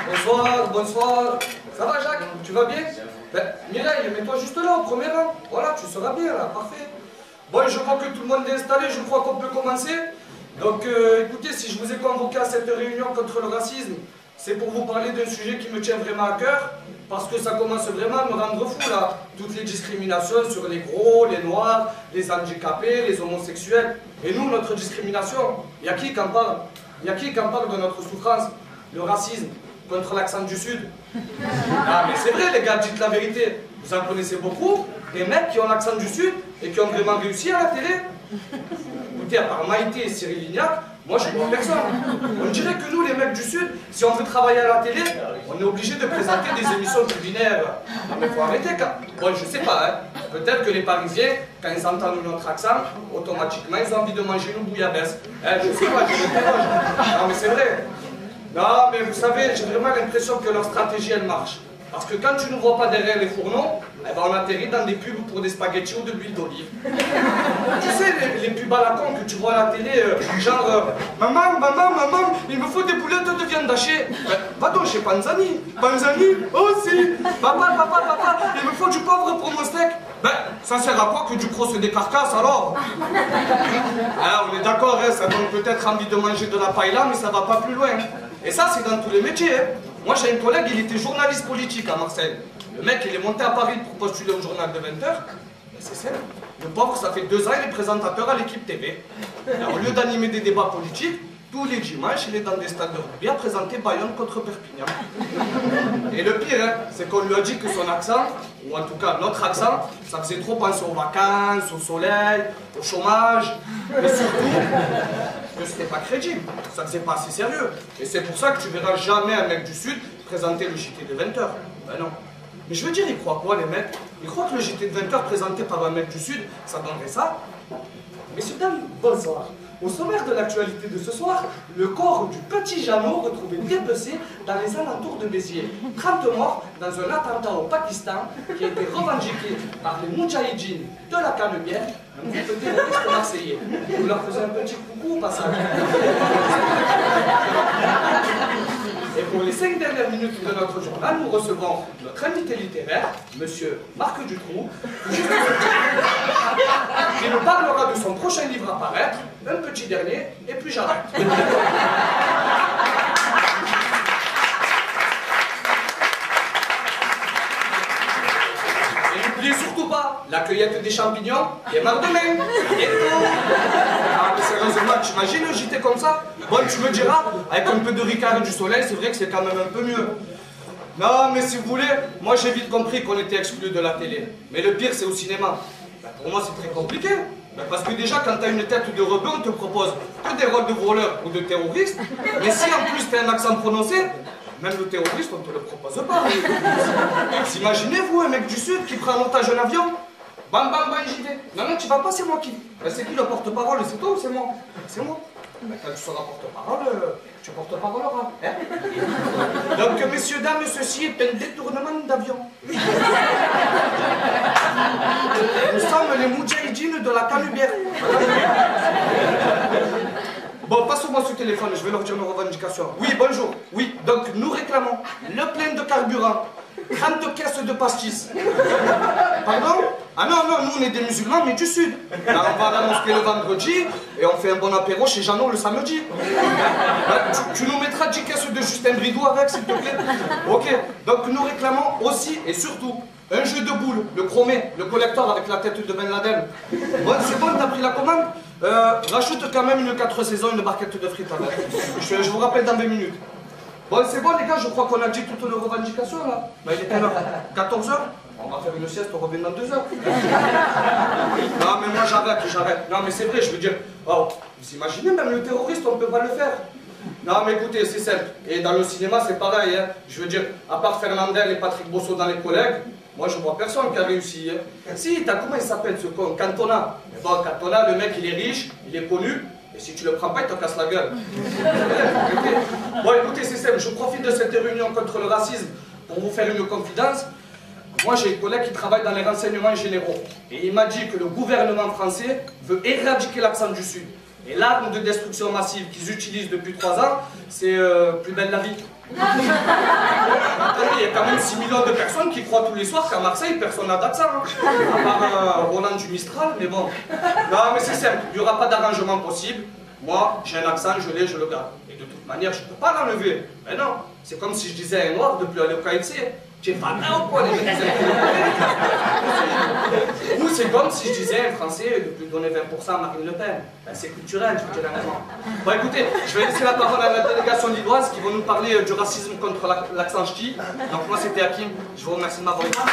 Bonsoir, bonsoir. Ça va Jacques? Tu vas bien? Ben, Mireille, mets-toi juste là, au premier rang. Voilà, tu seras bien là, parfait. Bon, je vois que tout le monde est installé, je crois qu'on peut commencer. Donc, écoutez, si je vous ai convoqué à cette réunion contre le racisme, c'est pour vous parler d'un sujet qui me tient vraiment à cœur, parce que ça commence vraiment à me rendre fou, là. Toutes les discriminations sur les gros, les noirs, les handicapés, les homosexuels. Et nous, notre discrimination, il y a qui qui en parle? Il y a qui en parle de notre souffrance? Le racisme contre l'accent du Sud. Ah, mais c'est vrai, les gars, dites la vérité. Vous en connaissez beaucoup, des mecs qui ont l'accent du Sud et qui ont vraiment réussi à la télé. Écoutez, à part Maïté et Cyril Lignac, moi je ne vois personne. On dirait que nous, les mecs du Sud, si on veut travailler à la télé, on est obligé de présenter des émissions culinaires. Non mais faut arrêter quand... Bon, je sais pas, hein. Peut-être que les Parisiens, quand ils entendent notre accent, automatiquement ils ont envie de manger une bouillabaisse. Hein, je sais pas, je m'interroge. Non mais c'est vrai. Non mais vous savez, j'ai vraiment l'impression que leur stratégie elle marche. Parce que quand tu ne vois pas derrière les fourneaux, eh ben on atterrit dans des pubs pour des spaghettis ou de l'huile d'olive. Tu sais, les pubs à la con que tu vois à la télé, genre maman, maman, maman, il me faut des boulettes de viande hachée. Va donc chez Panzani. Panzani, oh si. Papa, papa, papa, il me faut du poivre pour mon steak. Ben, ça sert à quoi que du crosse des carcasses alors? Ah, on est d'accord, hein, ça donne peut-être envie de manger de la paella, mais ça va pas plus loin. Et ça, c'est dans tous les métiers. Hein. Moi, j'ai un collègue, il était journaliste politique à Marseille. Le mec, il est monté à Paris pour postuler au journal de 20h. C'est simple. Le pauvre, ça fait 2 ans, il est présentateur à l'équipe TV. Et au lieu d'animer des débats politiques, tous les dimanches, il est dans des stades de rugby à présenter Bayonne contre Perpignan. Et le pire, hein, c'est qu'on lui a dit que son accent, ou en tout cas notre accent, ça faisait trop penser aux vacances, au soleil, au chômage, mais surtout que c'était pas crédible, ça faisait pas assez sérieux. Et c'est pour ça que tu verras jamais un mec du Sud présenter le JT de 20h. Ben non. Mais je veux dire, ils croient quoi les mecs? Ils croient que le JT de 20h présenté par un mec du Sud, ça donnerait ça? Messieurs, dames, bonsoir. Au sommaire de l'actualité de ce soir, le corps du petit Jeannot retrouvé dépecé dans les alentours de Béziers. 30 morts dans un attentat au Pakistan qui a été revendiqué par les Moudjahidines de la Canebière, un groupe terroriste marseillais. Vous leur faisez un petit coucou au passage. Et pour les 5 dernières minutes de notre journal, nous recevons notre invité littéraire, monsieur Marc Dutroux, qui nous parlera de son prochain livre à paraître, un petit dernier, et puis j'arrête. Et n'oubliez surtout pas, la cueillette des champignons démarre demain. Ah, mais sérieusement, t'imagines un JT comme ça? Bon, tu me diras, avec un peu de Ricard et du soleil, c'est vrai que c'est quand même un peu mieux. Non, mais si vous voulez, moi j'ai vite compris qu'on était exclus de la télé. Mais le pire, c'est au cinéma. Ben, pour moi, c'est très compliqué. Ben, parce que déjà, quand t'as une tête de rebeu, on te propose que des rôles de voleur ou de terroriste. Mais si en plus t'as un accent prononcé, même le terroriste, on te le propose pas. Imaginez-vous un mec du Sud qui prend en otage un avion. Bam bam bam, j'y vais. Non, non, tu vas pas, c'est moi qui. Ben, c'est qui le porte-parole? C'est toi ou c'est moi? C'est moi. Ben, quand tu seras porte-parole, tu porte-parole, hein? Donc, messieurs, dames, ceci est un détournement d'avion. Nous sommes les Moudjahidines de la Canebière. Bon, passe-moi ce téléphone, je vais leur dire nos revendications. Oui, bonjour. Oui, donc nous réclamons le plein de carburant, 30 caisses de pastis. Pardon? Ah non, non, nous on est des musulmans, mais du Sud. Là, on va à la mosquée le vendredi et on fait un bon apéro chez Jeannot le samedi. Tu nous mettras 10 caisses de Justin Bridou avec, s'il te plaît? Ok, donc nous réclamons aussi et surtout un jeu de boules, le chromé, le collector avec la tête de Ben Laden. Bon, c'est bon, t'as pris la commande? Rajoute quand même une 4 saisons, une barquette de frites avec. Je vous rappelle dans 20 minutes. Bon, c'est bon les gars, je crois qu'on a dit toutes nos revendications là. Bah, il est quelle heure? 14h? On va faire une sieste, on revient dans 2 heures. Non mais moi j'arrête. Non mais c'est vrai, je veux dire, oh, vous imaginez, même le terroriste, on peut pas le faire. Non mais écoutez, c'est simple. Et dans le cinéma, c'est pareil. Hein. Je veux dire, à part Fernandel et Patrick Bosso dans les collègues, moi je vois personne qui a réussi. Hein. Si, t'as comment il s'appelle ce con? Cantona. Mais bon, Cantona, le mec il est riche, il est connu. Et si tu le prends pas, il te casse la gueule. Bon écoutez, c'est simple, je profite de cette réunion contre le racisme pour vous faire une confidence. Moi, j'ai un collègue qui travaille dans les renseignements généraux. Et il m'a dit que le gouvernement français veut éradiquer l'accent du Sud. Et l'arme de destruction massive qu'ils utilisent depuis 3 ans, c'est Plus belle la vie. Attendez, il y a quand même 6 millions de personnes qui croient tous les soirs qu'à Marseille, personne n'a d'accent. Hein. À part Roland du Mistral, mais bon. Non, mais c'est simple, il n'y aura pas d'arrangement possible. Moi, j'ai un accent, je l'ai, je le garde. Et de toute manière, je ne peux pas l'enlever. Mais non, c'est comme si je disais à un noir de plus aller au KFC. Tu es pas là ou quoi, les mecs? Ou c'est comme si je disais à un Français de plus donner 20% à Marine Le Pen. Ben, c'est culturel, je dirais vraiment. Bon, écoutez, je vais laisser la parole à la délégation lilloise qui vont nous parler du racisme contre l'accent ch'ti. Donc moi, c'était Hakim. Je vous remercie de m'avoir écouté.